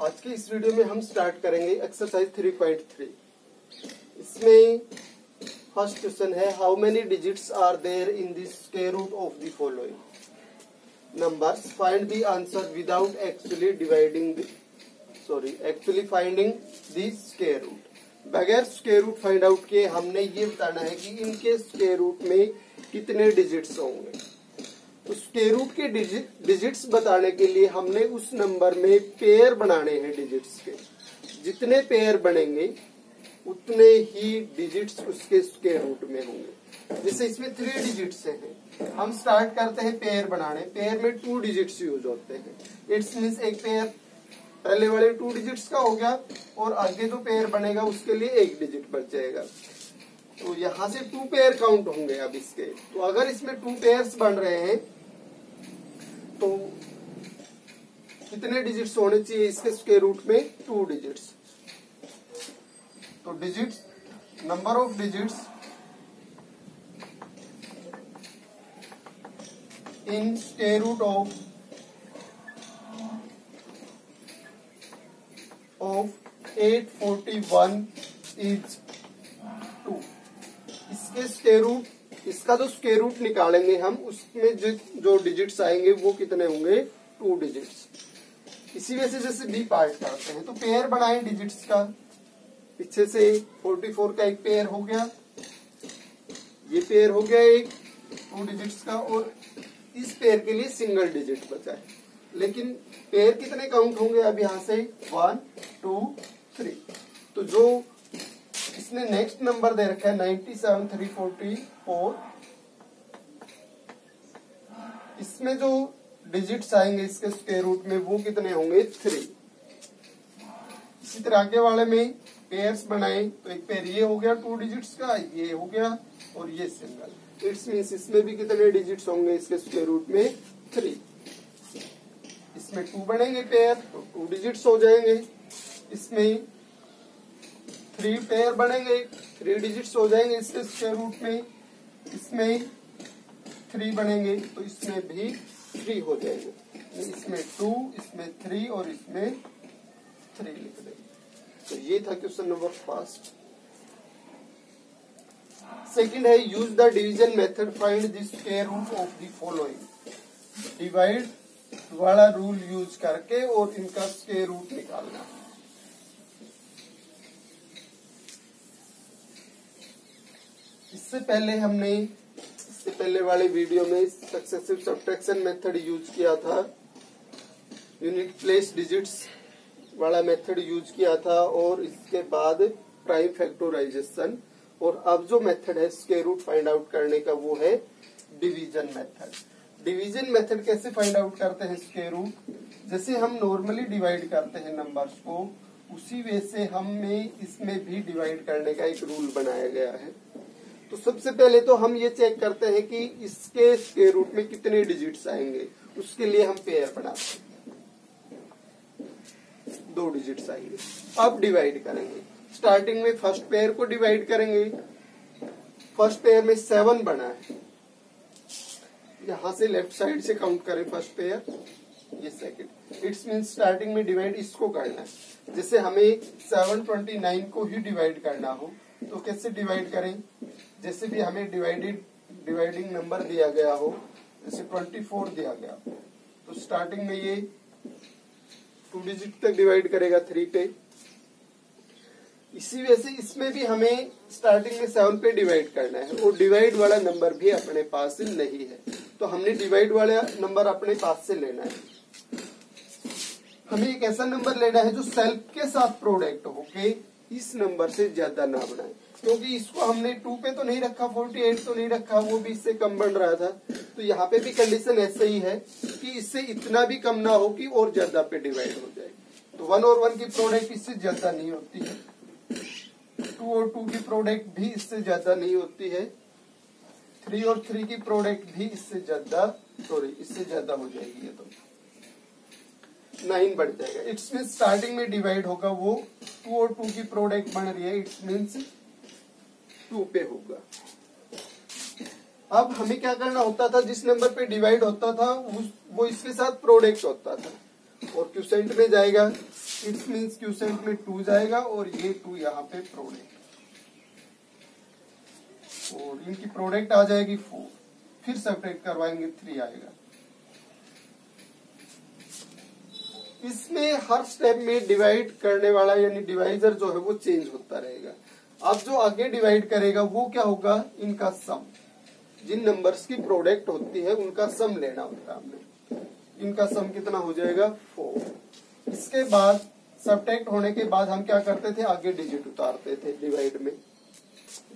आज के इस वीडियो में हम स्टार्ट करेंगे एक्सरसाइज 3.3। इसमें फर्स्ट क्वेश्चन है, how many digits are there in the square root of the following numbers, find the answer without actually finding the square root. बगैर स्क्वायर रूट फाइंड आउट किए हमने ये बताना है कि इनके स्क्वायर रूट में कितने डिजिट्स होंगे। तो स्क्वायर रूट के डिजिट्स बताने के लिए हमने उस नंबर में पेयर बनाने हैं डिजिट्स के। जितने पेयर बनेंगे उतने ही डिजिट्स उसके स्क्वायर रूट में होंगे। जैसे इसमें 3 डिजिट्स हैं, हम स्टार्ट करते हैं पेयर बनाने। पेयर में 2 डिजिट्स यूज होते हैं। इट्स मीन्स एक पेयर पहले वाले 2 डिजिट्स का हो गया और आगे जो पेयर बनेगा उसके लिए 1 डिजिट बच जाएगा। तो यहाँ से 2 पेयर काउंट होंगे अब इसके। तो अगर इसमें 2 पेयर्स बन रहे हैं तो कितने डिजिट्स होने चाहिए इसके स्क्वायर रूट में? 2 डिजिट्स। तो digits, number of digits in square root of 841 is 2। इसके स्क्वायर रूट, इसका जो स्क्वायर रूट निकालेंगे हम, उसमें जो डिजिट्स आएंगे वो कितने होंगे? 2 डिजिट्स। इसी वजह से जैसे बी पार्ट करते हैं तो पेयर बनाए डिजिट्स का। पीछे से 44 का एक पेयर हो गया, ये पेयर हो गया एक 2 डिजिट्स का, और इस पेयर के लिए सिंगल डिजिट बचा है। लेकिन पेयर कितने काउंट होंगे अब यहाँ से? 1 2 3। तो जो इसने नेक्स्ट नंबर दे रखा है 97,344, इसमें जो डिजिट्स आएंगे इसके स्क्वायर रूट में वो कितने होंगे? 3। इसी तरह आगे वाले में पेयर्स बनाए तो एक पेयर ये हो गया 2 डिजिट्स का, ये हो गया और ये सिंगल। इट्स मीन्स इसमें भी कितने डिजिट्स होंगे इसके स्क्वायर रूट में? 3। इसमें 2 बनेंगे पेयर तो 2 डिजिट्स हो जाएंगे। इसमें 3 पेयर बनेंगे, 3 डिजिट्स हो जाएंगे इसके स्क्वायर रूट में। इसमें 3 बनेंगे तो इसमें भी 3 हो जाएंगे। इसमें 2, इसमें 3 और इसमें 3 लिख देंगे। तो ये था क्वेश्चन नंबर फर्स्ट। सेकंड है, use the division method, find the square root of the following. Divide वाला रूल यूज करके और इनका स्क्वायर रूट निकालना। इससे पहले वाले वीडियो में सक्सेसिव सब्ट्रैक्शन मेथड यूज किया था, यूनिट प्लेस डिजिट्स वाला मेथड यूज किया था, और इसके बाद प्राइम फैक्टराइजेशन। और अब जो मेथड है स्क्वायर रूट फाइंड आउट करने का वो है डिवीजन मेथड। डिवीजन मेथड कैसे फाइंड आउट करते हैं स्क्वायर रूट? जैसे हम नॉर्मली डिवाइड करते हैं नंबर्स को, उसी वे से हमें इसमें भी डिवाइड करने का एक रूल बनाया गया है। तो सबसे पहले तो हम ये चेक करते हैं कि इसके स्क्वायर रूट में कितने डिजिट्स आएंगे। उसके लिए हम पेयर बनाते हैं, 2 डिजिट्स आएंगे। अब डिवाइड करेंगे। स्टार्टिंग में फर्स्ट पेयर को डिवाइड करेंगे। फर्स्ट पेयर में 7 बना है, यहां से लेफ्ट साइड से काउंट करें फर्स्ट पेयर, ये सेकंड। इट्स मीन स्टार्टिंग में डिवाइड इसको करना है। जैसे हमें 729 को ही डिवाइड करना हो तो कैसे डिवाइड करें? जैसे भी हमें डिवाइडिंग नंबर दिया गया हो, जैसे 24 दिया गया, तो स्टार्टिंग में ये 2 डिजिट तक डिवाइड करेगा 3 पे। इसी वजह से इसमें भी हमें स्टार्टिंग में 7 पे डिवाइड करना है, और डिवाइड वाला नंबर भी अपने पास से नहीं है, तो हमने डिवाइड वाला नंबर अपने पास से लेना है। हमें एक ऐसा नंबर लेना है जो सेल्फ के साथ प्रोडक्ट हो के इस नंबर से ज्यादा ना बनाए, क्योंकि इसको हमने 2 पे तो नहीं रखा, 48 तो नहीं रखा, वो भी इससे कम बन रहा था। तो यहाँ पे भी कंडीशन ऐसे ही है कि इससे इतना भी कम ना हो कि और ज्यादा पे डिवाइड हो जाए। तो 1 और 1 की प्रोडक्ट इससे ज्यादा नहीं होती है, 2 और 2 की प्रोडक्ट भी इससे ज्यादा नहीं होती है, 3 और 3 की प्रोडक्ट भी इससे ज्यादा हो जाएगी। ये तो 9 बढ़ जाएगा। इट्स मीन स्टार्टिंग में डिवाइड होगा वो 2 और 2 की प्रोडक्ट बन रही है, इट्स मीन्स 2 पे होगा। अब हमें क्या करना होता था, जिस नंबर पे डिवाइड होता था वो इसके साथ प्रोडक्ट होता था, और क्यूसेंट में जाएगा, इट्स मीन्स क्यूसेंट में 2 जाएगा और ये 2 यहाँ पे प्रोडक्ट, और इनकी प्रोडक्ट आ जाएगी 4, फिर सब्ट्रैक्ट करवाएंगे 3 आएगा। इसमें हर स्टेप में डिवाइड करने वाला यानी डिवाइजर जो है वो चेंज होता रहेगा। अब जो आगे डिवाइड करेगा वो क्या होगा, इनका सम, जिन नंबर्स की प्रोडक्ट होती है उनका सम लेना होता है हमने। इनका सम कितना हो जाएगा 4। इसके बाद सब्ट्रैक्ट होने के बाद हम क्या करते थे, आगे डिजिट उतारते थे डिवाइड में।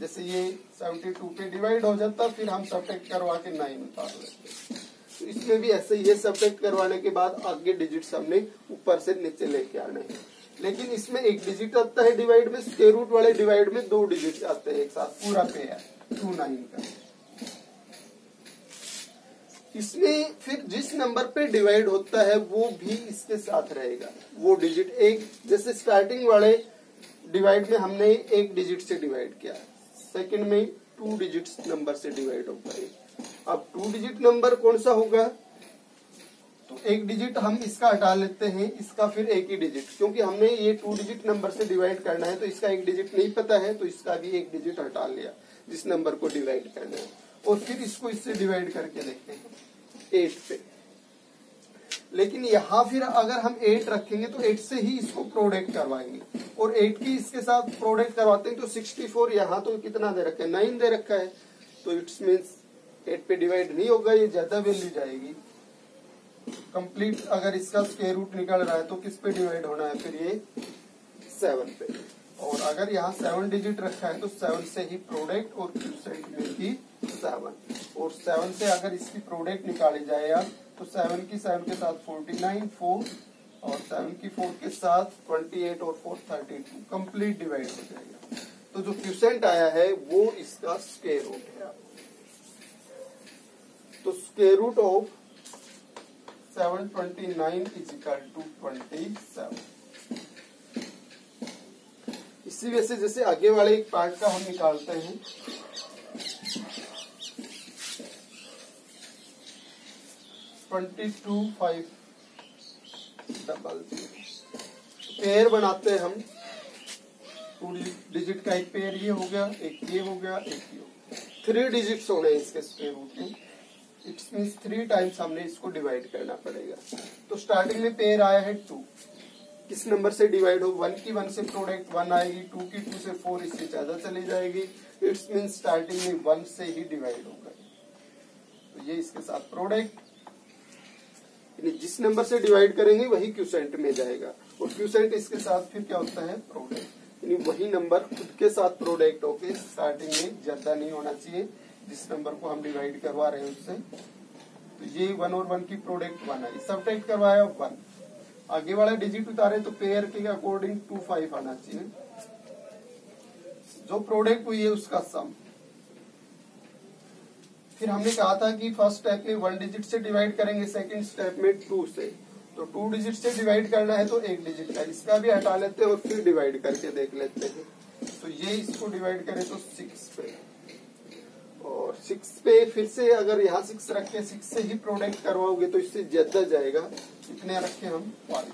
जैसे ये 72 पे डिवाइड हो जाता, फिर हम सब्ट्रैक्ट करवा के 9 उतार लेते। तो इसमें भी ऐसे ही सब्ट्रैक्ट करवाने के बाद आगे डिजिट्स हमने ऊपर से नीचे लेके आने हैं। लेकिन इसमें एक डिजिट आता है डिवाइड में, स्क्वायर रूट वाले डिवाइड में 2 डिजिट आते हैं एक साथ, पूरा पेयर 29 का। इसमें फिर जिस नंबर पे डिवाइड होता है वो भी इसके साथ रहेगा, वो डिजिट एक, जैसे स्टार्टिंग वाले डिवाइड में हमने 1 डिजिट से डिवाइड किया, सेकंड में 2 डिजिट्स नंबर से डिवाइड होगा। अब 2 डिजिट नंबर कौन सा होगा, तो 1 डिजिट हम इसका हटा लेते हैं, इसका फिर 1 ही डिजिट, क्योंकि हमने ये 2 डिजिट नंबर से डिवाइड करना है तो इसका 1 डिजिट नहीं पता है, तो इसका भी 1 डिजिट हटा लिया जिस नंबर को डिवाइड करना है, और फिर इसको इससे डिवाइड करके देखते हैं 8 पे। लेकिन यहाँ फिर अगर हम 8 रखेंगे तो 8 से ही इसको प्रोडक्ट करवाएंगे, और 8 की इसके साथ प्रोडक्ट करवाते हैं तो 64, यहाँ तो कितना दे रखा है 9 दे रखा है, तो इट्स मीन्स 8 पे डिवाइड नहीं होगा, ये ज्यादा वैल्यू जाएगी। कंप्लीट अगर इसका स्क्वायर रूट निकल रहा है तो किस पे डिवाइड होना है, फिर ये 7 पे। और अगर यहाँ 7 डिजिट रखा है तो 7 से ही प्रोडक्ट, और क्यूसेंट में भी 7, और 7 से अगर इसकी प्रोडक्ट निकाली जाए यार तो 7 की 7 के साथ 49, 4 और 7 की 4 के साथ 28 और 4 32, कंप्लीट डिवाइड हो जाएगा। तो जो क्यूसेंट आया है वो इसका स्क्वायर रूट है। तो square root of 729 is equal to 27। इसी वजह से जैसे आगे वाले एक पार्ट का हम निकालते हैं, पेयर बनाते हैं हम, 2 डिजिट का एक पेयर ये हो गया, एक ये हो गया, एक ये हो गया, 3 डिजिट्स होने इसके स्क्वायर रूट में। इट्स मीन्स 3 टाइम्स हमने इसको डिवाइड करना पड़ेगा। तो स्टार्टिंग में पेयर आया है 2, किस नंबर से डिवाइड हो, 1 की 1 से प्रोडक्ट 1 आएगी, 2 की 2 से 4, इससे ज्यादा चली जाएगी। इट्स मीन्स स्टार्टिंग में 1 से ही डिवाइड होगा, तो ये इसके साथ प्रोडक्ट, जिस नंबर से डिवाइड करेंगे वही क्यूसेंट में जाएगा, और क्यूसेंट इसके साथ फिर क्या होता है प्रोडक्ट, यानी वही नंबर खुद के साथ प्रोडक्ट होके स्टार्टिंग में ज्यादा नहीं होना चाहिए जिस नंबर को हम डिवाइड करवा रहे हैं उससे। तो ये 1 और 1 की प्रोडक्ट 1 आई, सब्ट्रैक्ट करवाया 1, आगे वाला डिजिट उतारे तो पेयर के अकॉर्डिंग 25 आना चाहिए, जो प्रोडक्ट हुई है उसका सम। फिर हमने कहा था कि फर्स्ट स्टेप में 1 डिजिट से डिवाइड करेंगे, सेकंड स्टेप में 2 से, तो 2 डिजिट से डिवाइड करना है तो 1 डिजिट का, इसका भी हटा लेते हैं और फिर डिवाइड करके देख लेते हैं। तो ये इसको डिवाइड करें तो 6 पे, और 6 पे फिर से अगर यहाँ 6 रख के 6 से ही प्रोडक्ट करवाओगे तो इससे ज्यादा जाएगा, इतने रखे हम 5,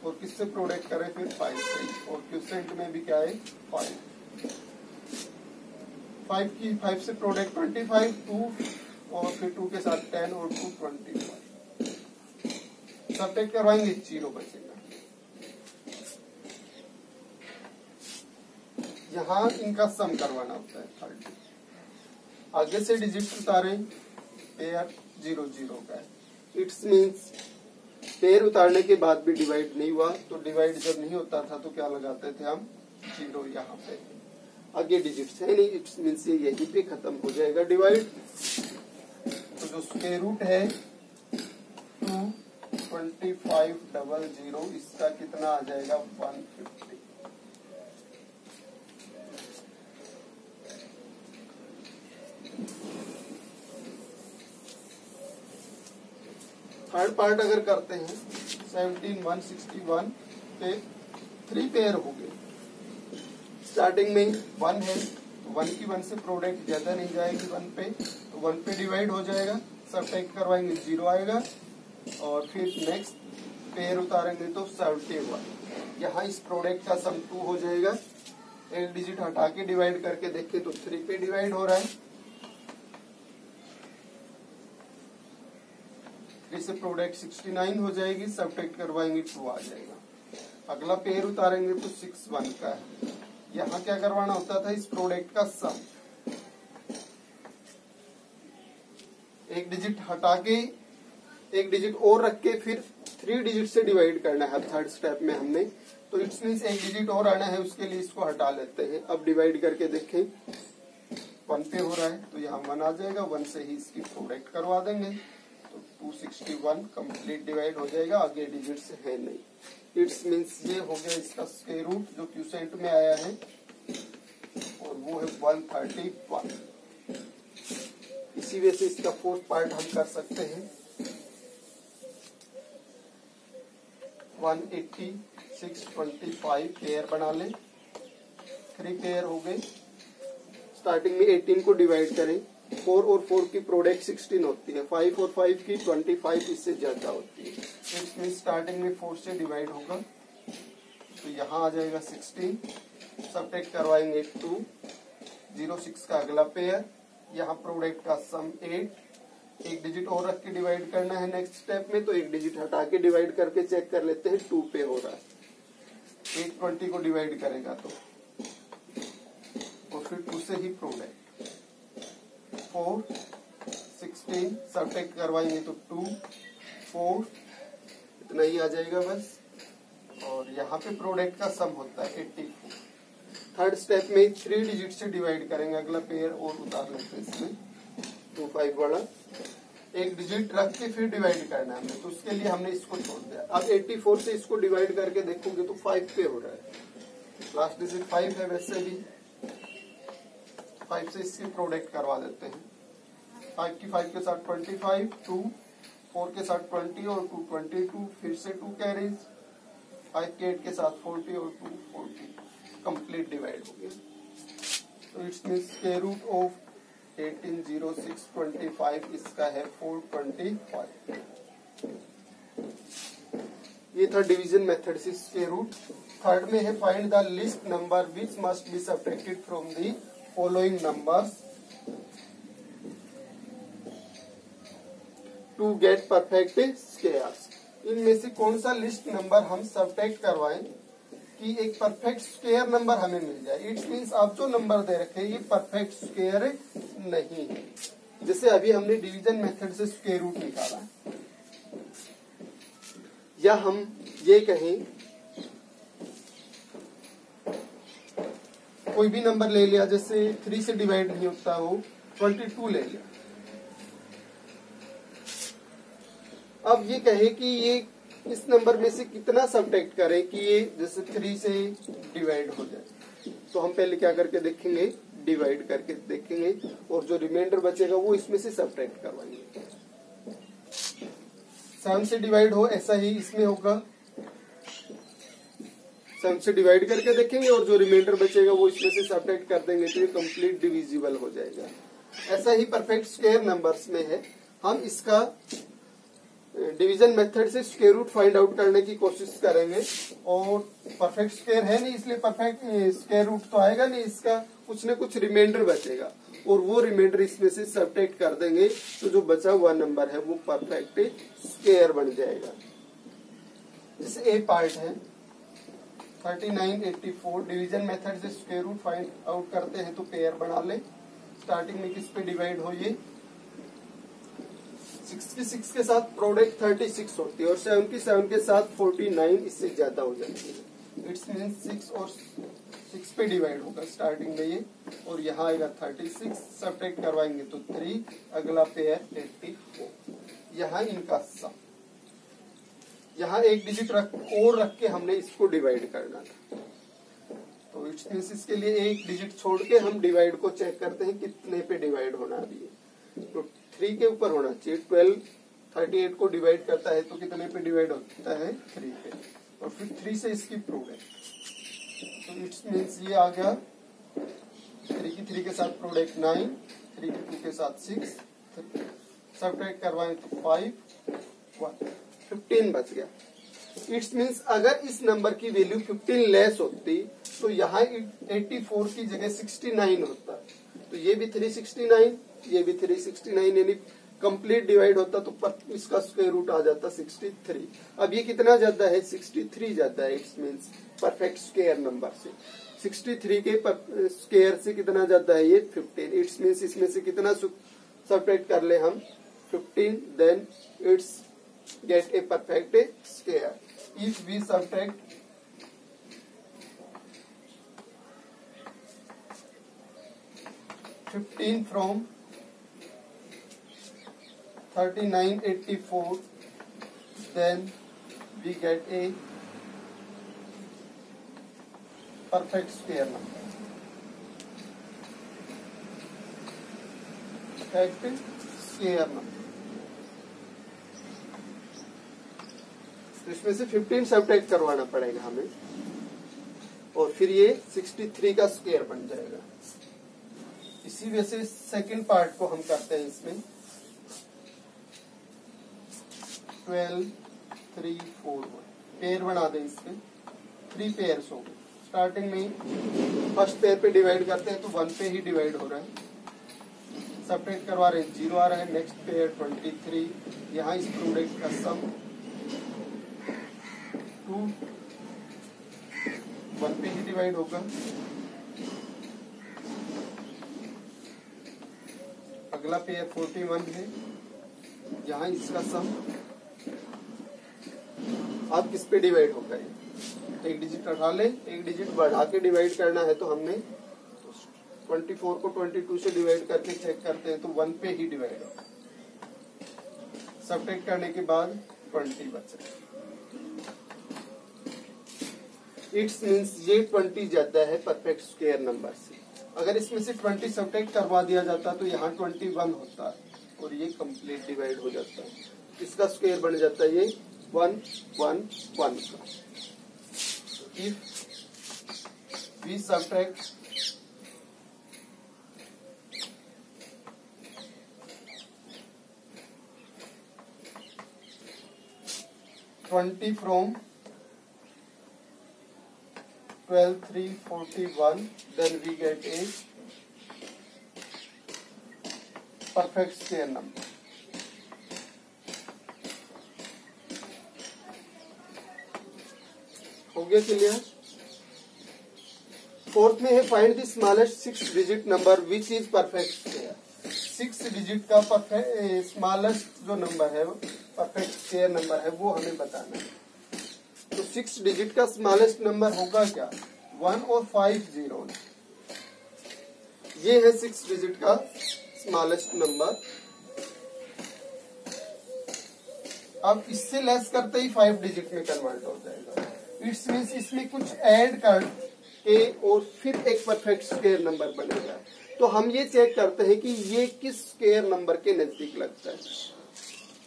और किससे प्रोडक्ट करें फिर 5 से, और क्यूसेंट में भी क्या है 5, 5 की 5 से प्रोडक्ट 25, 2 और फिर 2 के साथ 10 और 2 25, सब्ट्रैक्ट करवाएंगे 0 बचेगा। यहाँ इनका सम करवाना होता है 30, आगे से डिजिट उतारे, पेयर 0 0 का है, इट्स मीन्स पेयर उतारने के बाद भी डिवाइड नहीं हुआ, तो डिवाइड जब नहीं होता था तो क्या लगाते थे हम 0 यहाँ पे, आगे डिजिट्स है नहीं, इट्स मीन्स ये यहीं पे खत्म हो जाएगा डिवाइड। तो जो स्क्वायर रूट है 22500, इसका कितना आ जाएगा 150। थर्ड पार्ट अगर करते हैं 17161 पे 3 पेयर हो गए, स्टार्टिंग में 1 है, 1 की 1 से प्रोडक्ट ज्यादा नहीं जाएगी 1 पे, तो 1 पे डिवाइड हो जाएगा, सब्ट्रैक्ट करवाएंगे 0 आएगा, और फिर नेक्स्ट पेयर उतारेंगे तो 71। यहाँ इस प्रोडक्ट का सम 2 हो जाएगा। एक डिजिट हटा के डिवाइड करके देखें तो 3 पे डिवाइड हो रहा है। 3 से प्रोडक्ट 69 हो जाएगी, सब्ट्रैक्ट करवाएंगे 2 आ जाएगा। अगला पेयर उतारेंगे तो 61 का है। यहाँ क्या करवाना होता था, इस प्रोडक्ट का सम एक डिजिट हटा के एक डिजिट और रख के फिर 3 डिजिट से डिवाइड करना है। अब थर्ड स्टेप में हमने तो इट्स मीन्स एक डिजिट और आना है, उसके लिए इसको हटा लेते हैं। अब डिवाइड करके देखें 1 पे हो रहा है तो यहाँ 1 आ जाएगा, 1 से ही इसकी प्रोडक्ट करवा देंगे तो 261 कंप्लीट डिवाइड हो जाएगा। आगे डिजिट्स है नहीं। इट्स मीन्स ये हो गया इसका स्क्वायर रूट जो क्यूसेंट में आया है और वो है 131। इसी वजह से इसका फोर्थ पार्ट हम कर सकते हैं। 18625 पेयर बना लें। 3 पेयर हो गए। स्टार्टिंग में 18 को डिवाइड करें। 4 और 4 की प्रोडक्ट 16 होती है। 5 और 5 की 25 इससे ज्यादा होती है। इसमें स्टार्टिंग में 4 से डिवाइड होगा तो यहाँ आ जाएगा 16। सब्ट्रैक्ट करवाएंगे 2। 06 का अगला पेयर। यहाँ प्रोडक्ट का सम 8। एक डिजिट और रख के डिवाइड करना है नेक्स्ट स्टेप में, तो एक डिजिट हटा के डिवाइड करके चेक कर लेते हैं 2 पे हो रहा है। 820 को डिवाइड करेगा तो और फिर 2 से ही प्रोडक्ट 4 16 सब्ट्रैक्ट करवाएंगे तो 2 4 इतना ही आ जाएगा बस। और यहाँ पे प्रोडक्ट का सम होता है 84। थर्ड स्टेप में 3 डिजिट से डिवाइड करेंगे। अगला पेयर और उतार लेते हैं इसमें 25 वाला। एक डिजिट रख के फिर डिवाइड करना है हमें, तो उसके लिए हमने इसको छोड़ दिया। अब 84 से इसको डिवाइड करके देखोगे तो 5 पे हो रहा है। लास्ट डिजिट 5 है, वैसे भी 5 से इसकी प्रोडक्ट करवा देते हैं। 5 की 5 के साथ 25, 2 4 के साथ 20 और 2 22, फिर से 2 कैरीज। 5 के 8 के साथ 40 और 2 40 कंप्लीट डिवाइड हो गया। तो it's means square root of 180625 इसका है 425। ये था डिवीजन मेथड से स्क्वायर रूट। थर्ड में है find the least number which must be subtracted from the following numbers to get perfect squares. इनमें से कौन सा लिस्ट नंबर हम सब्ट्रैक्ट करवाएं कि एक परफेक्ट स्क्वायर नंबर हमें मिल जाए। इट्स मीन्स आप जो नंबर दे रखे ये परफेक्ट स्क्वायर नहीं है। जैसे अभी हमने डिवीजन मेथड से स्क्वायर रूट निकाला, या हम ये कहें कोई भी नंबर ले लिया, जैसे 3 से डिवाइड नहीं होता हो 22 ले लिया। अब ये कहे कि ये इस नंबर में से कितना सब्ट्रैक्ट करें कि ये जैसे 3 से डिवाइड हो जाए, तो हम पहले क्या करके देखेंगे, डिवाइड करके देखेंगे और जो रिमाइंडर बचेगा वो इसमें से सब्ट्रैक्ट करवाएंगे। 7 से डिवाइड हो ऐसा ही इसमें होगा। 7 से डिवाइड करके देखेंगे और जो रिमाइंडर बचेगा वो इसमें से सब्ट्रैक्ट कर देंगे तो ये कंप्लीट डिविजिबल हो जाएगा। ऐसा ही परफेक्ट स्क्वायर नंबर्स में है। हम इसका डिवीजन मेथड से स्क्वायर रूट फाइंड आउट करने की कोशिश करेंगे और परफेक्ट स्क्वायर है नहीं इसलिए परफेक्ट स्क्वायर रूट तो आएगा नहीं, इसका कुछ न कुछ रिमाइंडर बचेगा और वो रिमाइंडर इसमें से सब्ट्रैक्ट कर देंगे तो जो बचा हुआ नंबर है वो परफेक्ट स्क्वायर बन जाएगा। जैसे ए पार्ट है 3984। डिवीजन मेथड से स्क्वायर रूट फाइंड आउट करते हैं तो पेयर बना ले। स्टार्टिंग में किस पे डिवाइड हो, ये 66 के साथ प्रोडक्ट 36 होती है और 77 के साथ 49 इससे ज्यादा हो जाती है। इट्स मीन 6 और 6 पे डिवाइड होगा स्टार्टिंग में ये, और यहाँ आएगा 36। सब्ट्रैक्ट करवाएंगे तो 3। अगला पेयर 84। यहाँ इनका सम, यहाँ एक डिजिट और रख के हमने इसको डिवाइड करना था। तो इट्स मीन इसके लिए एक डिजिट छोड़ के हम डिवाइड को चेक करते हैं कितने पे डिवाइड होना अभी। तो 3 के ऊपर होना चाहिए। 12 38 को डिवाइड करता है तो कितने पे डिवाइड होता है, 3 पे, और फिर 3 से इसकी प्रोडक्ट। तो इट्स मीन्स ये आ गया 3 की 3 के साथ प्रोडक्ट 9, 3 की 2 के साथ 6, सब्ट्रैक्ट करवाएं तो 5, 15 बच गया। इट्स मीन्स अगर इस नंबर की वैल्यू 15 लेस होती तो यहाँ 84 की जगह 69 होता, तो ये भी 369, ये भी 369, यानी कंप्लीट डिवाइड होता तो इसका स्क्वायर रूट आ जाता 63। अब ये कितना ज्यादा है, 63 ज्यादा है। It's means perfect square number से 63 के स्क्वायर से कितना ज्यादा है, ये 15। इट्स मीन्स इसमें से कितना सब्ट्रैक्ट कर ले हम, 15, then it's get a perfect square. If we subtract 15 from 3984, then we get a perfect square number. Perfect square number. तो इसमें से 15 सब्ट्रैक्ट करवाना पड़ेगा हमें, और फिर ये 63 का स्क्वायर बन जाएगा। इसी वजह से सेकंड पार्ट को हम करते हैं इसमें 12, 3, 4, 1 पेयर बना दें। इसमें 3 पेयर्स हो गए। स्टार्टिंग में ही फर्स्ट पेयर पे डिवाइड करते हैं तो 1 पे ही डिवाइड हो रहा है, सब्ट्रैक्ट करवा रहे हैं 0 आ रहा है। नेक्स्ट पेयर 23, यहाँ इस प्रोडक्ट का सम 2 1 पे ही डिवाइड होगा। अगला पेयर 41 है, यहाँ इसका सम अब किस पे डिवाइड होगा, एक डिजिट हटा ले, एक डिजिट बढ़ा के डिवाइड करना है तो हमने 24 को 22 से डिवाइड करके चेक करते हैं तो 1 पे ही डिवाइड होगा। सब्ट्रैक्ट करने के बाद 20 बच रहा है। इट्स मीन्स ये 20 ज्यादा है परफेक्ट स्क्वायर नंबर से। अगर इसमें से 20 सब्ट्रैक्ट करवा दिया जाता तो यहाँ 21 होता है और ये कंप्लीट डिवाइड हो जाता है। इसका स्क्वायर बन जाता है ये 1, 1, 1 का। If we subtract 20 from 12, 3, 41, then we get a perfect square number. हो गया क्लियर? फोर्थ में है find the smallest 6 digit number which is perfect square. 6 digit का स्मॉलेस्ट जो नंबर है परफेक्ट स्क्वायर नंबर है वो हमें बताना है। तो 6 डिजिट का स्मॉलेस्ट नंबर होगा क्या, 1 और 5 0। ये है 6 डिजिट का स्मॉलेस्ट नंबर। अब इससे लेस करते ही 5 डिजिट में कन्वर्ट हो जाएगा। इट्स मीन्स इसमें कुछ ऐड करके और फिर एक परफेक्ट स्क्वायर नंबर बनेगा। तो हम ये चेक करते हैं कि ये किस स्क्वायर नंबर के नजदीक लगता है,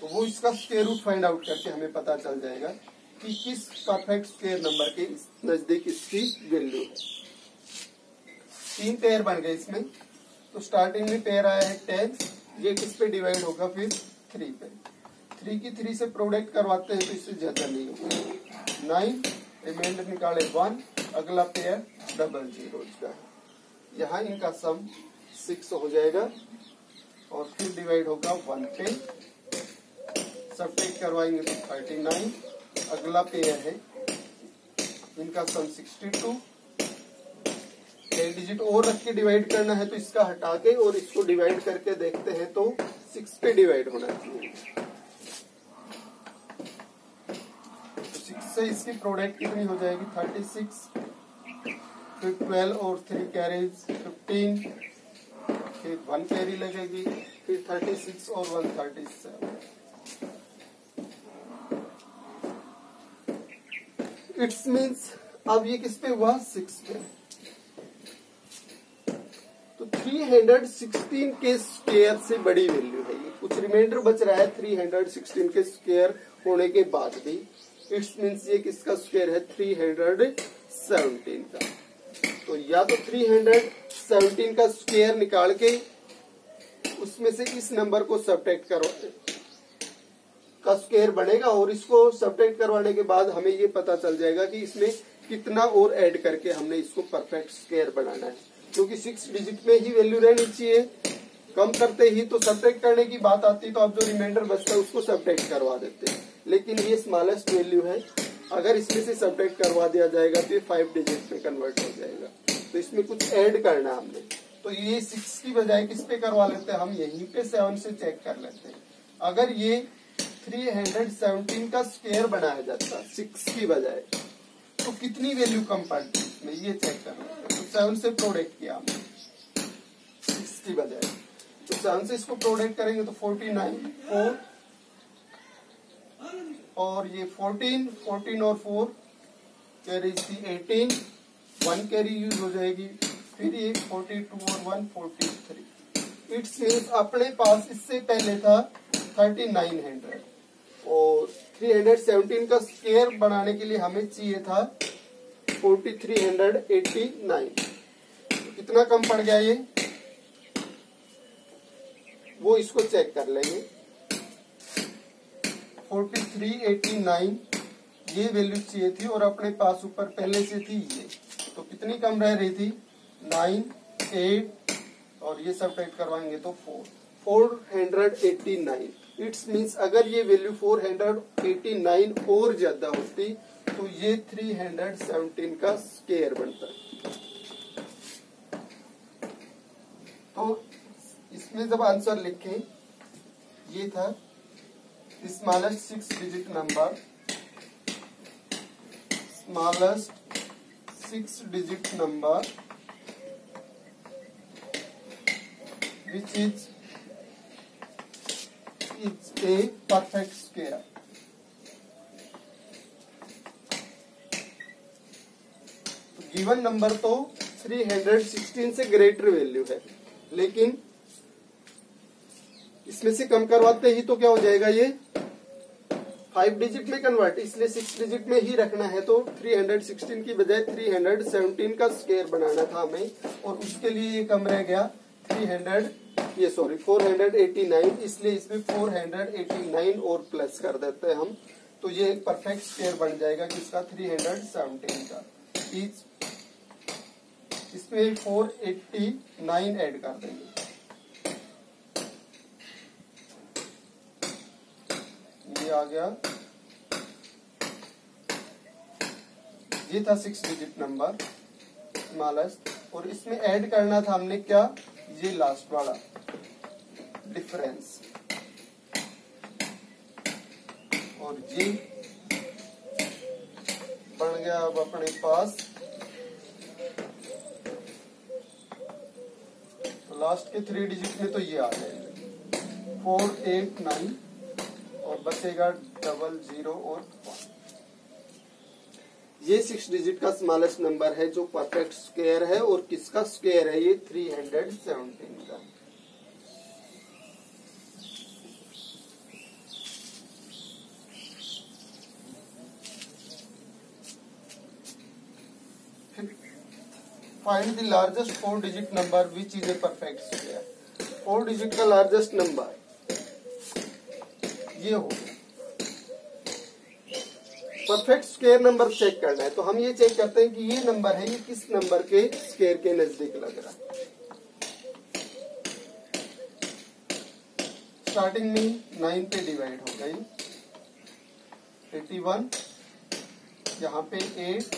तो वो इसका स्क्वायर रूट फाइंड आउट करके हमें पता चल जाएगा कि किस परफेक्ट स्क्वायर नंबर के नजदीक इसकी वैल्यू है। 3 पेयर बन गए इसमें। तो स्टार्टिंग में पेयर आया है 10, ये किस पे डिवाइड होगा फिर 3 पे। 3 की 3 से प्रोडक्ट करवाते हैं तो इससे ज्यादा नहीं होगा। 9 रिमाइंडर निकाले 1, अगला पेयर 00 का, यहाँ इनका सम 6 हो जाएगा और फिर डिवाइड होगा 1 पे। सब्ट्रैक्ट करवाएंगे तो 39, अगला पेयर है इनका सम 62। एक डिजिट और रख के डिवाइड करना है तो इसका हटा के और इसको डिवाइड करके देखते हैं तो 6 पे डिवाइड होना चाहिए। तो 6 से इसकी प्रोडक्ट कितनी हो जाएगी 36, फिर 12 और 3 कैरीज 15, फिर 1 कैरी लगेगी, फिर 36 और 1 37। इट्स मीन्स अब ये किस पे हुआ 6 पे। तो 316 के स्क्वायर से बड़ी वैल्यू है ये। कुछ रिमाइंडर बच रहा है 316 के स्क्वायर होने के बाद भी। इट्स मीन्स ये किसका स्क्वायर है 317 का। तो या तो 317 का स्क्वायर निकाल के उसमें से इस नंबर को सब्ट्रैक्ट का स्क्वायर बनेगा और इसको सब्ट्रैक्ट करवाने के बाद हमें ये पता चल जाएगा कि इसमें कितना और ऐड करके हमने इसको परफेक्ट स्क्वायर बनाना है, क्योंकि 6 डिजिट में ही वैल्यू रहनी चाहिए। कम करते ही तो सब्ट्रैक्ट करने की बात आती है, तो अब जो रिमाइंडर बचता है उसको सब्ट्रैक्ट करवा देते हैं, लेकिन ये स्मॉलेस्ट वैल्यू है। अगर इसमें से सब्ट्रैक्ट करवा दिया जाएगा तो ये 5 डिजिट में कन्वर्ट हो जाएगा। तो इसमें कुछ ऐड करना है हमने, तो ये 6 की बजाय किस पे करवा लेते हैं, हम यहीं पे 7 से चेक कर लेते हैं। अगर ये 317 का स्क्वायर बनाया जाता 6 की बजाय, तो कितनी वैल्यू कम पड़ती है इसमें, ये चेक करना है। तो 7 से प्रोडक्ट किया हमने 6 की बजाय, तो 7 से इसको प्रोडक्ट करेंगे तो 49 4 और ये 14 और 4 कैरी थी 18, 1 कैरी यूज हो जाएगी, फिर ये 42 और 1 43। इट्स मीन्स अपने पास इससे पहले था 3900 और 317 का स्क्वायर बनाने के लिए हमें चाहिए था 4389। कितना कम पड़ गया ये, वो इसको चेक कर लेंगे। 4389 ये वैल्यू चाहिए थी और अपने पास ऊपर पहले से थी ये, तो कितनी कम रह रही थी 9 8 और ये सब टाइप करवाएंगे तो 489। इट्स मीन्स अगर ये वैल्यू 489 और ज्यादा होती तो ये 317 का स्क्वायर बनता। तो इसमें जब आंसर लिखें, ये था smallest 6 digit number, smallest 6 digit number which is a perfect square। Given number तो 316 से ग्रेटर वैल्यू है, लेकिन इसमें से कम करवाते ही तो क्या हो जाएगा, ये 5 डिजिट में कन्वर्ट, इसलिए 6 डिजिट में ही रखना है। तो 316 की बजाय 317 का स्क्वायर बनाना था हमें, और उसके लिए ये कम रह गया 489, इसलिए इसमें 489 और प्लस कर देते हैं हम, तो ये एक परफेक्ट स्क्वायर बन जाएगा किसका, 317 का। इसमें 489 ऐड कर देंगे, ये आ गया, ये था 6 डिजिट नंबर स्मॉलेस्ट, और इसमें ऐड करना था हमने क्या, ये लास्ट वाला डिफरेंस, और ये बन गया अब अपने पास लास्ट के 3 डिजिट में, तो ये आ जाएगा 489 और बचेगा 00 और 1। ये 6 डिजिट का स्मॉलेस्ट नंबर है जो परफेक्ट स्क्वायर है, और किसका स्क्वायर है, ये 317 का। Find the largest 4 digit number which is a perfect square. 4 digit का लार्जेस्ट नंबर ये हो गया। परफेक्ट स्क्वायर नंबर चेक करना है, तो हम ये चेक करते हैं कि ये नंबर है, ये किस नंबर के स्क्वायर के नजदीक लग रहा है। स्टार्टिंग में 9 पे डिवाइड हो गई, 81, यहाँ पे 8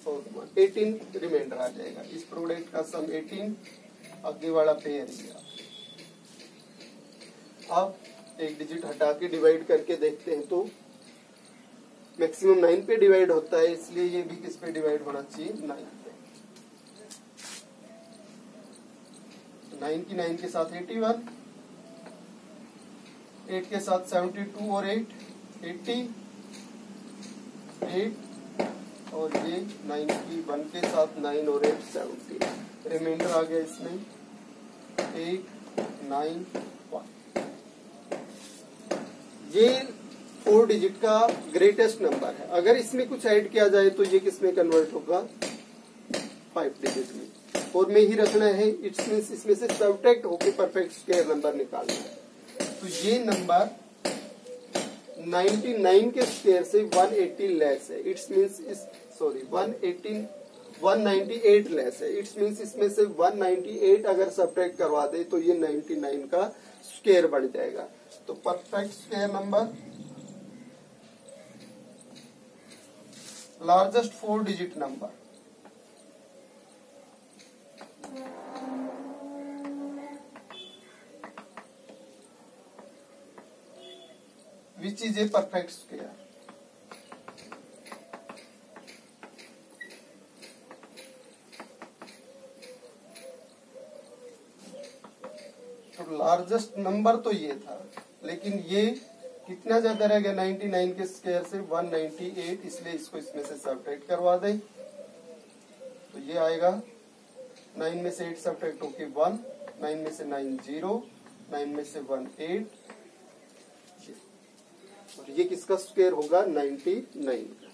और 1, 18 रिमाइंडर आ जाएगा। इस प्रोडक्ट का सम 18, आगे वाला पेयर गया। अब एक डिजिट हटा के डिवाइड करके देखते हैं, तो मैक्सिमम 9 पे डिवाइड होता है, इसलिए ये भी किस पे डिवाइड होना चाहिए, 9 पे। 9 की 9 के साथ 81, 8 के साथ 72 और 8 80, 8 और ये 9 की 1 के साथ 9 और 8 70। रिमाइंडर आ गया इसमें 891। ये 4 डिजिट का ग्रेटेस्ट नंबर है। अगर इसमें कुछ ऐड किया जाए तो ये किस में कन्वर्ट होगा, 5 डिजिट में, और में ही रखना है। इट्स मींस इसमें से सब्ट्रैक्ट होकर परफेक्ट स्क्वायर नंबर निकालना है। तो ये नंबर 99 के स्क्वायर से 180 लेस है, इट्स मीन्स 198 लेस है, इट्स मीन्स इसमें से 198 अगर सब्ट्रैक्ट करवा दे तो ये 99 का स्क्वायर बन जाएगा। तो perfect square number largest 4 digit number which is a perfect square। तो लार्जेस्ट नंबर तो ये था, लेकिन ये कितना ज्यादा रह गया 99 के स्क्वायर से 198, इसलिए इसको इसमें से सब्ट्रैक्ट करवा दें। तो ये आएगा 9 में से 8 सब्ट्रैक्ट होके 1, 9 में से 9 0, 9 में से 1 8, और ये किसका स्क्वायर होगा 99 का।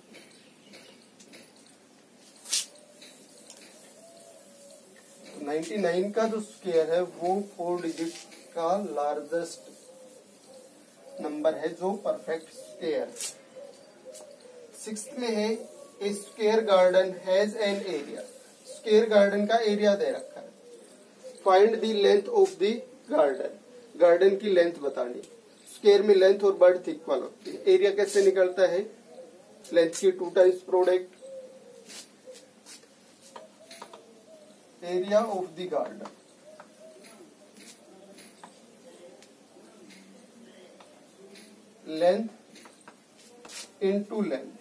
तो 99 का जो स्क्वायर है वो 4 डिजिट का लार्जेस्ट नंबर है जो परफेक्ट स्क्वायर। 6th में है a square garden has an area. Square garden का एरिया दे रखा है। Find the length of the garden, garden की लेंथ बतानी। स्क्वायर में लेंथ और बर्थ इक्वल होती है। एरिया कैसे निकलता है, लेंथ की 2 times product, area of the garden length into length,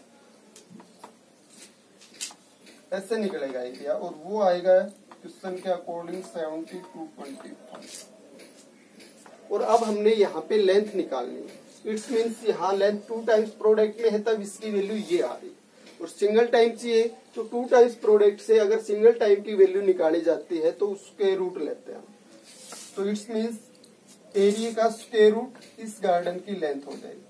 ऐसे निकलेगा एरिया, और वो आएगा क्वेश्चन के अकॉर्डिंग 72.25। और अब हमने यहाँ पे लेंथ निकालनी है। इट्स मीन्स यहाँ लेंथ 2 टाइम्स प्रोडक्ट में है, तब इसकी वैल्यू ये आ रही। और सिंगल टाइम चाहिए तो 2 टाइम्स प्रोडक्ट से अगर सिंगल टाइम की वैल्यू निकाली जाती है तो उसके रूट लेते हैं। तो इट्स मीन्स एरिया का स्क्वायर रूट इस गार्डन की लेंथ हो जाएगी।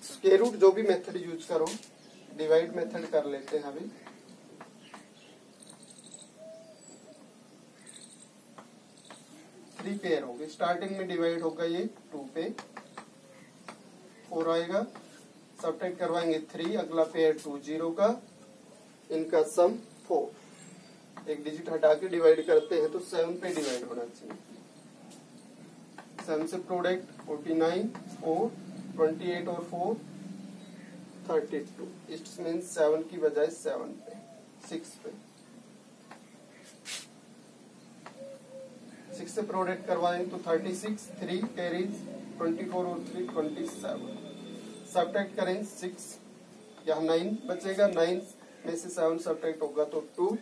स्क्वायर रूट जो भी मेथड यूज करो, डिवाइड मेथड कर लेते हैं अभी। थ्री पेयर हो गए, स्टार्टिंग में डिवाइड होगा ये 2 पे, 4 आएगा, सब्ट्रैक्ट करवाएंगे 3, अगला पेयर 2 0 का, इनका सम 4। एक डिजिट हटा के डिवाइड करते हैं तो 7 पे डिवाइड होना चाहिए। 7 से प्रोडक्ट 49, 4, 28 और 4 32। इट्स मीन्स 7 की बजाय 7 पे, 6 पे। 6 से प्रोडक्ट करवाएं तो 36, 3 कैरीज 24 और 3 27। सब्ट्रैक्ट करें 6, यहाँ 9 बचेगा, 9 में से 7 सब्ट्रैक्ट होगा तो 2,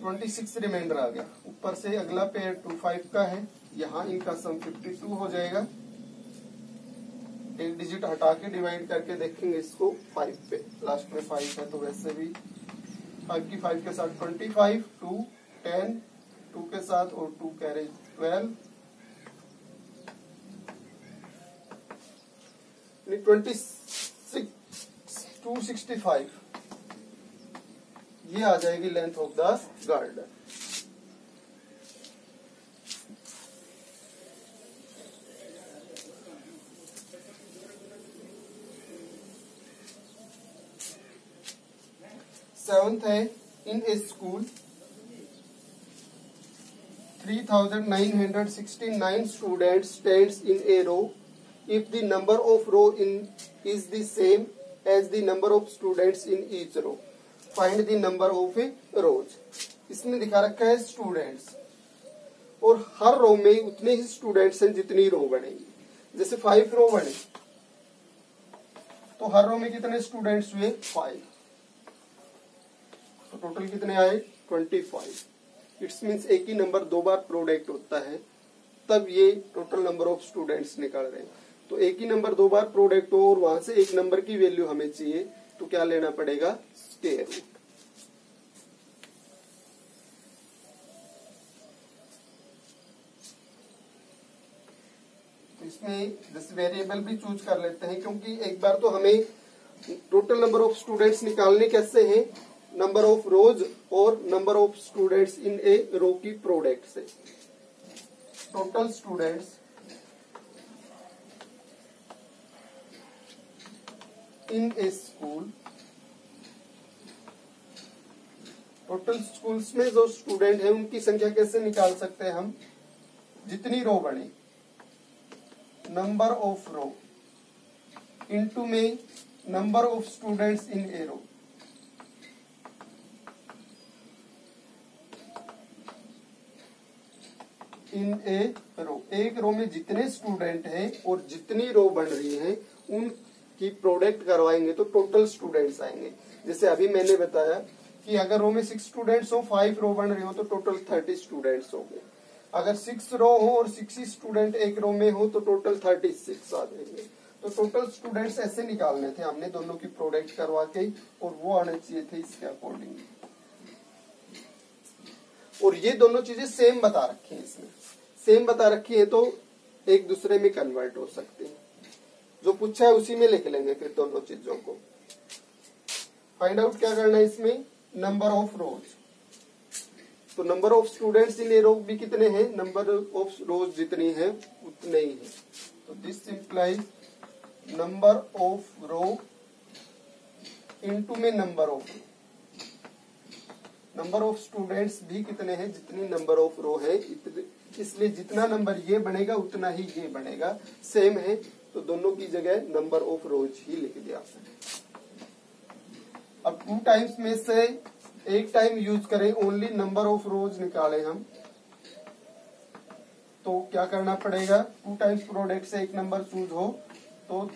26 रिमाइंडर आ गया। ऊपर से अगला पेयर 2 5 का है, यहाँ इनका सम 52 हो जाएगा। एक डिजिट हटा के डिवाइड करके देखेंगे इसको 5 पे, लास्ट में 5 है तो वैसे भी 5 की 5 के साथ 25, 2 10, 2 के साथ और 2 कैरेज 12, 26, 265। ये आ जाएगी length of the garden. Seventh है, इन ए school 3969 students stands in a row. If the number of row in is the same as the number of students in each row, find the number of rows. इसमें दिखा रखा है students, और हर रो में उतने ही students हैं जितनी रो बनेगी। जैसे 5 रो बने तो हर रो में कितने स्टूडेंट्स हुए 5, तो टोटल कितने आए 25। इट्स मीन्स एक ही नंबर 2 बार प्रोडक्ट होता है तब ये टोटल नंबर ऑफ स्टूडेंट्स निकल रहे हैं। तो एक ही नंबर 2 बार प्रोडक्ट हो और वहां से एक नंबर की वैल्यू हमें चाहिए तो क्या लेना पड़ेगा, स्क्वायर रूट। इसमें दिस वेरिएबल भी चूज कर लेते हैं, क्योंकि एक बार तो हमें टोटल नंबर ऑफ स्टूडेंट्स निकालने कैसे हैं, नंबर ऑफ रोज और नंबर ऑफ स्टूडेंट्स इन ए रो की प्रोडक्ट से। Total students in A school, total schools में जो स्टूडेंट है उनकी संख्या कैसे निकाल सकते हैं हम, जितनी रो बने नंबर ऑफ रो इनटू में नंबर ऑफ स्टूडेंट्स इन ए रो। इन ए रो, एक रो में जितने स्टूडेंट हैं और जितनी रो बन रही है उनकी प्रोडक्ट करवाएंगे तो टोटल स्टूडेंट्स आएंगे। जैसे अभी मैंने बताया कि अगर रो में 6 स्टूडेंट्स हो, 5 रो बन रही हो तो टोटल 30 स्टूडेंट्स होंगे। अगर 6 रो हो और 6 स्टूडेंट एक रो में हो तो टोटल 36 आ जाएंगे। तो टोटल स्टूडेंट्स ऐसे निकालने थे हमने दोनों की प्रोडक्ट करवा के, और वो आने चाहिए थे इसके अकॉर्डिंग। और ये दोनों चीजें सेम बता रखी है, इसमें सेम बता रखी है तो एक दूसरे में कन्वर्ट हो सकती है। जो पूछा है उसी में लिख लेंगे फिर दोनों चीजों को। फाइंड आउट क्या करना है इसमें, नंबर ऑफ रोज। तो नंबर ऑफ स्टूडेंट्स इन ए रो भी कितने हैं, नंबर ऑफ रोज जितनी है उतने ही है। तो this implies number of row into में number of row. Number of students भी कितने हैं, जितनी नंबर ऑफ रो है इसलिए जितना नंबर ये बनेगा उतना ही ये बनेगा, सेम है तो दोनों की जगह नंबर ऑफ रोज ही लिख दिया। अब 2 टाइम्स में से एक टाइम यूज करें, ओनली नंबर ऑफ रोज निकाले हम, तो क्या करना पड़ेगा, 2 टाइम्स प्रोडक्ट से एक नंबर चूज हो तो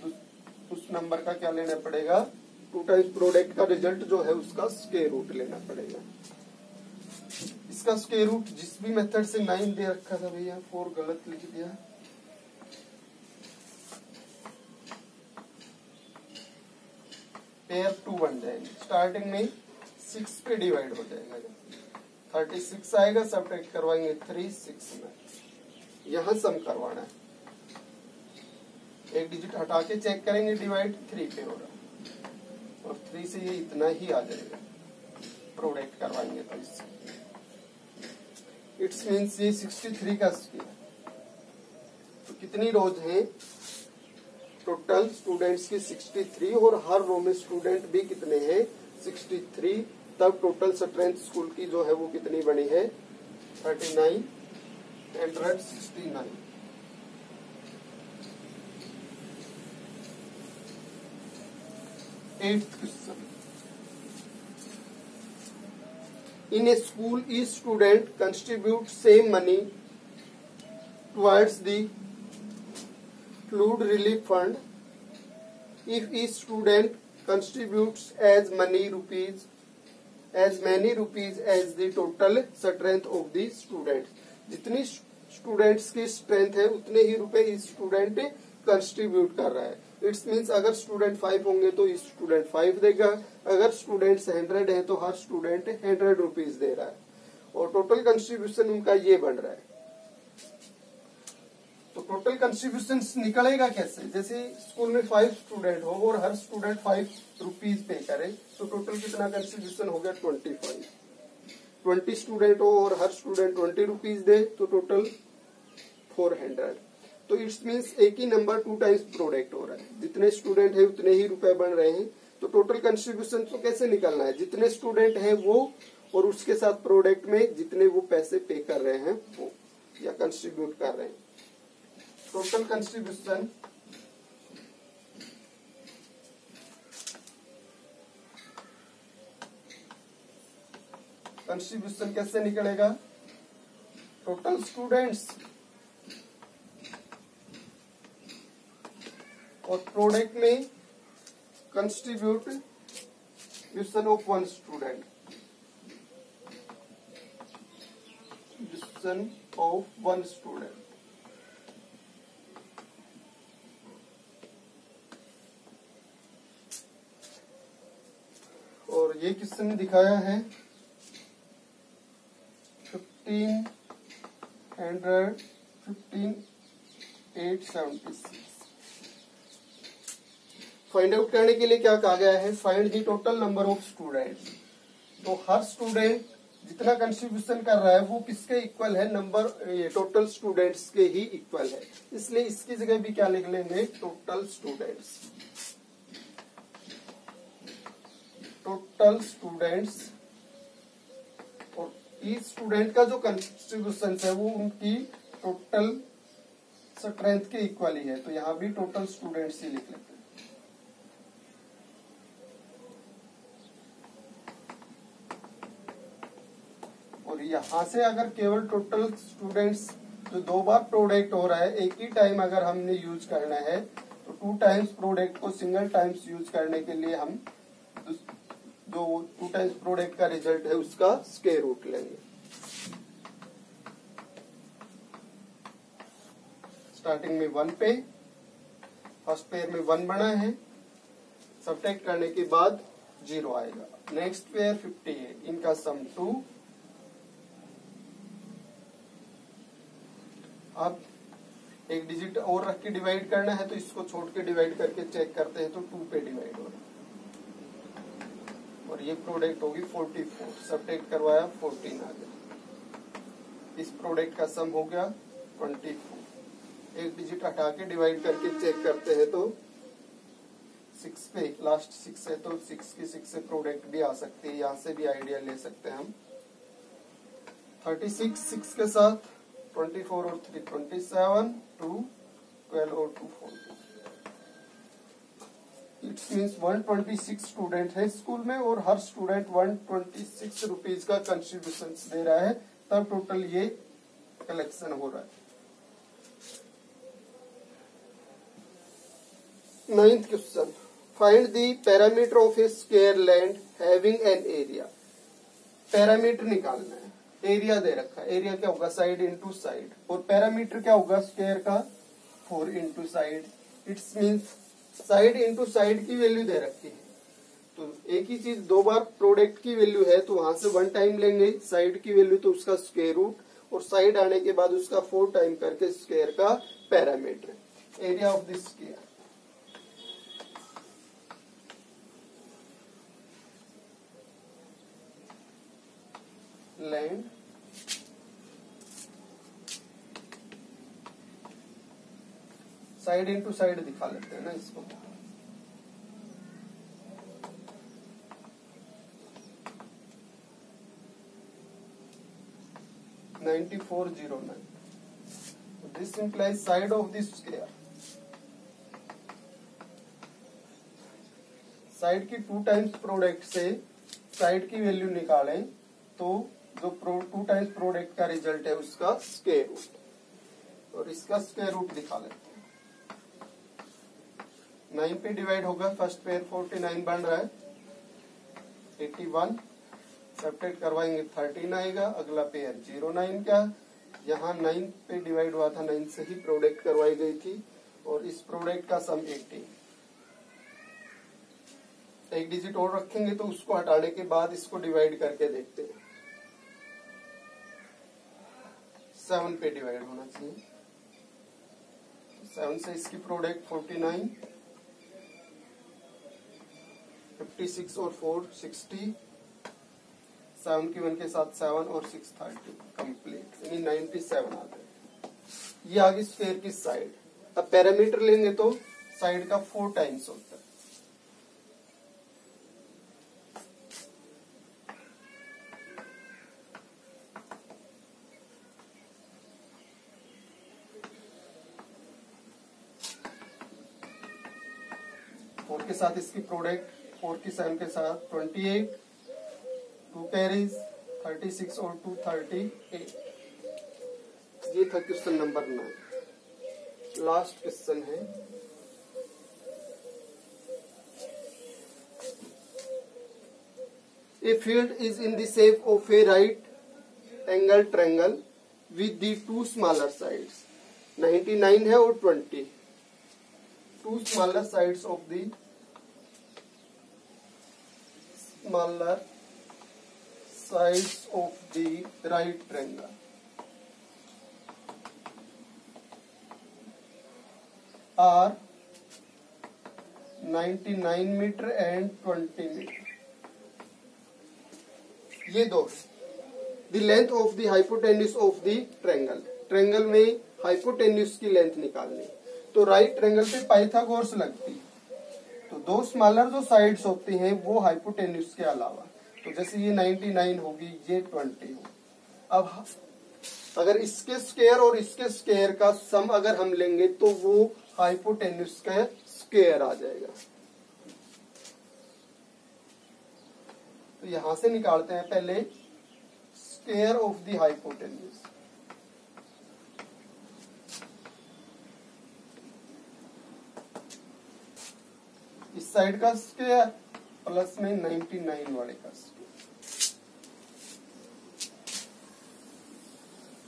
उस नंबर का क्या लेना पड़ेगा, 2 टाइम्स प्रोडक्ट का रिजल्ट जो है उसका स्क्वायर रूट लेना पड़ेगा। इसका स्क्वायर रूट जिस भी मेथड से 9 दे रखा था भैया, 4 गलत लिख दिया। पेयर 2 बन जाएंगे, स्टार्टिंग में 6 पे डिवाइड हो जाएगा, 36 आएगा, सब्ट्रैक्ट करवाएंगे 3 6 में, यहां सम करवाना है। एक डिजिट हटा के चेक करेंगे, डिवाइड 3 पे हो रहा और 3 से ये इतना ही आ जाएगा, प्रोडक्ट करवाएंगे तो इससे इट्स मीन्स ये 63 का स्क्वायर। तो कितनी रोज हैं, टोटल स्टूडेंट्स की 63 और हर रो में स्टूडेंट भी कितने हैं 63। तब टोटल स्ट्रेंथ स्कूल की जो है वो कितनी बनी है 3969। 8th question, in a school each student contributes same money towards the flood relief fund if each student contributes as many rupees as the total strength of the students। जितनी students की strength है उतने ही रुपए इस student contribute कर रहा है। It's means अगर स्टूडेंट 5 होंगे तो इस स्टूडेंट 5 देगा, अगर स्टूडेंट्स 100 है तो हर स्टूडेंट 100 रुपीज दे रहा है और टोटल कंट्रीब्यूशन उनका ये बन रहा है। तो टोटल कंट्रीब्यूशन निकलेगा कैसे, जैसे स्कूल में 5 स्टूडेंट हो और हर स्टूडेंट 5 रुपीज पे करे तो टोटल कितना कंट्रीब्यूशन हो गया 25। 20 स्टूडेंट हो और हर स्टूडेंट 20 रुपीज दे तो टोटल 400। तो इट्स मीन्स एक ही नंबर 2 टाइम्स प्रोडक्ट हो रहा है, जितने स्टूडेंट है उतने ही रुपए बन रहे हैं। तो टोटल कंट्रीब्यूशन तो कैसे निकलना है, जितने स्टूडेंट हैं वो और उसके साथ प्रोडक्ट में जितने वो पैसे पे कर रहे हैं वो या कंट्रीब्यूट कर रहे हैं। टोटल कंट्रीब्यूशन कैसे निकलेगा, टोटल स्टूडेंट्स और प्रोडक्ट में कंट्रीब्यूशन ऑफ 1 स्टूडेंट, और ये क्वेश्चन दिखाया है 1500 876। फाइंड आउट करने के लिए क्या कहा गया है, find the total number of students. तो हर स्टूडेंट जितना कंट्रीब्यूशन कर रहा है वो किसके इक्वल है, नंबर टोटल स्टूडेंट्स के ही इक्वल है, इसलिए इसकी जगह भी क्या लिख लेंगे, टोटल स्टूडेंट्स। टोटल स्टूडेंट्स, और ईच स्टूडेंट का जो कंट्रीब्यूशन है वो उनकी टोटल स्ट्रेंथ के इक्वल ही है, तो यहाँ भी टोटल स्टूडेंट्स ही लिख लेते हैं। और यहाँ से अगर केवल टोटल स्टूडेंट्स जो 2 बार प्रोडक्ट हो रहा है एक ही टाइम अगर हमने यूज करना है, तो 2 टाइम्स प्रोडक्ट को सिंगल टाइम्स यूज करने के लिए हम जो 2 टाइम्स प्रोडक्ट का रिजल्ट है उसका स्क्वायर रूट लेंगे। स्टार्टिंग में 1 पे, फर्स्ट पेयर में 1 बना है, सब्ट्रैक्ट करने के बाद 0 आएगा। नेक्स्ट पेयर 50 है, इनका सम 2। अब एक डिजिट और रख के डिवाइड करना है, तो इसको छोड़ के डिवाइड करके चेक करते हैं तो 2 पे डिवाइड हो रहा है, और ये प्रोडक्ट होगी 44, सब्ट्रैक्ट करवाया 14 आ गया। इस प्रोडक्ट का सम हो गया 24। एक डिजिट हटा के डिवाइड करके चेक करते हैं तो 6 पे, लास्ट 6 है तो 6 की 6 से प्रोडक्ट भी आ सकती है, यहाँ से भी आइडिया ले सकते हैं हम। 36 6 के साथ, 24 और 3 27, 2 12 और 2 14। इट्स मीन्स 126 स्टूडेंट है स्कूल में, और हर स्टूडेंट 126 रुपीज का कंट्रीब्यूशन दे रहा है, तब टोटल ये कलेक्शन हो रहा है। 9th question, find the parameter of A square land having an area. Parameter निकालना है, एरिया दे रखा है, एरिया क्या होगा, साइड इंटू साइड, और पैरामीटर क्या होगा स्क्वायर का, 4 into side. It's means side into side की वैल्यू दे रखी है, तो एक ही चीज 2 बार प्रोडक्ट की वैल्यू है तो वहां से 1 टाइम लेंगे साइड की वैल्यू, तो उसका स्क्वायर रूट, और साइड आने के बाद उसका 4 टाइम करके स्क्वायर का parameter. Area of this square, land side into side दिखा लेते हैं ना इसको। $9409। This implies side of this square। Side की 2 टाइम्स प्रोडक्ट से साइड की वैल्यू निकालें तो जो 2 टाइम्स प्रोडक्ट का रिजल्ट है उसका स्क्वायर रूट, और इसका स्क्वायर रूट दिखा लेते हैं। 9 पे डिवाइड होगा, फर्स्ट पेयर 49 बन रहा है, 81 सब्ट्रैक्ट करवाएंगे 13 आएगा, अगला पेयर 09 का, यहाँ 9 पे डिवाइड हुआ था, 9 से ही प्रोडक्ट करवाई गई थी, और इस प्रोडक्ट का सम 80। एक डिजिट और रखेंगे तो उसको हटाने के बाद इसको डिवाइड करके देखते हैं। 7 पे डिवाइड होना चाहिए, 7 से इसकी प्रोडक्ट 49, 56 और 4 60, 7 की 1 के साथ 7 और 6 30, कंप्लीट, यानी 97 आ गए। ये आगे स्क्वायर की साइड। अब पैरामीटर लेंगे तो साइड का 4 टाइम्स होता है। फोर के साथ इसकी प्रोडक्ट 4 की 7 के साथ 28, 2 कैरीज 36 और 2 38। ये था क्वेश्चन नंबर 9। लास्ट क्वेश्चन है, a field is in the shape of A right angle triangle with the 2 smaller sides. 99 है और 20, 2 smaller sides of the right triangle। Are 99 metre and 20 metre. ये दो the length of the hypotenuse of the triangle. Triangle में hypotenuse की length निकालनी, तो right triangle पे Pythagoras लगती, तो दो स्मॉलर जो साइड्स होती हैं वो हाइपोटेन्यूज के अलावा, तो जैसे ये 99 होगी, ये 20 होगी। अब अगर इसके स्क्वायर और इसके स्क्वायर का सम अगर हम लेंगे तो वो हाइपोटेन्यूज का स्क्वायर आ जाएगा। तो यहां से निकालते हैं पहले स्क्वायर ऑफ द हाइपोटेन्यूज। इस साइड का स्क्वायर प्लस में 99 वाले का स्क्वायर।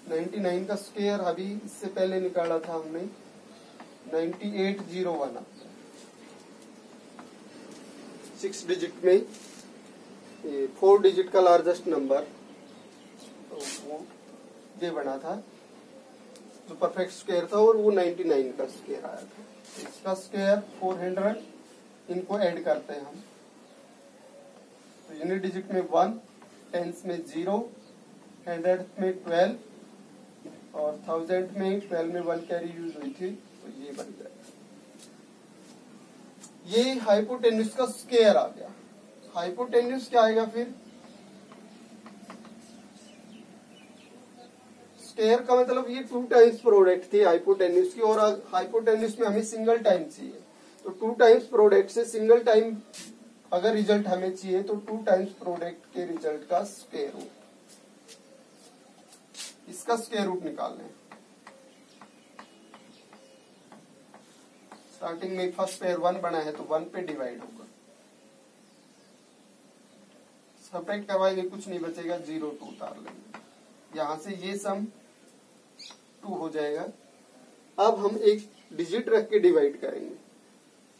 99 का स्क्वायर अभी इससे पहले निकाला था हमने 9801 आता है। 6 डिजिट में 4 डिजिट का लार्जेस्ट नंबर, तो वो ये बना था जो परफेक्ट स्क्वायर था, और वो 99 का स्क्वायर आया था। इसका स्क्वायर 400, इनको ऐड करते हैं हम, तो यूनिट डिजिट में 1, टेंस में 0, हंड्रेड में 12 और 1000 में 12 में 1 कैरी यूज हुई थी, तो ये बन जाएगा। ये हाइपोटेन्यूज का स्क्वायर आ गया। हाइपोटेन्यूज क्या आएगा फिर? स्क्वायर का मतलब ये 2 टाइम्स प्रोडक्ट थी हाइपोटेन्यूज की, और हाइपोटेन्यूज में हमें सिंगल टाइम चाहिए, तो 2 टाइम्स प्रोडक्ट से सिंगल टाइम अगर रिजल्ट हमें चाहिए तो 2 टाइम्स प्रोडक्ट के रिजल्ट का स्क्वायर रूट, इसका स्क्वायर रूट निकालना है। स्टार्टिंग में फर्स्ट पेयर 1 बना है तो 1 पे डिवाइड होगा, सब्ट्रैक्ट करवाएंगे कुछ नहीं बचेगा, 0 2 उतार लेंगे, यहां से ये सम 2 हो जाएगा। अब हम एक डिजिट रख के डिवाइड करेंगे,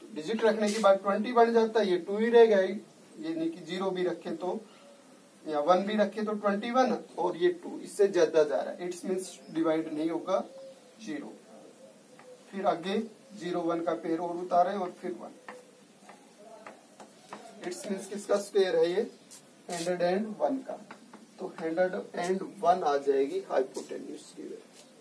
तो डिजिट रखने के बाद 20 बन जाता है, ये 2 ही रहेगा, ये नहीं कि 0 भी रखे तो या 1 भी रखे तो 21, और ये 2 इससे ज्यादा जा रहा है, इट्स मीन्स डिवाइड नहीं होगा 0। फिर आगे 0 1 का पेयर और उतारे और फिर 1, इट्स मीन्स किसका स्क्वायर है ये? 101 का, तो 101 आ जाएगी हाइपोटेन्यूज की वैल्यू।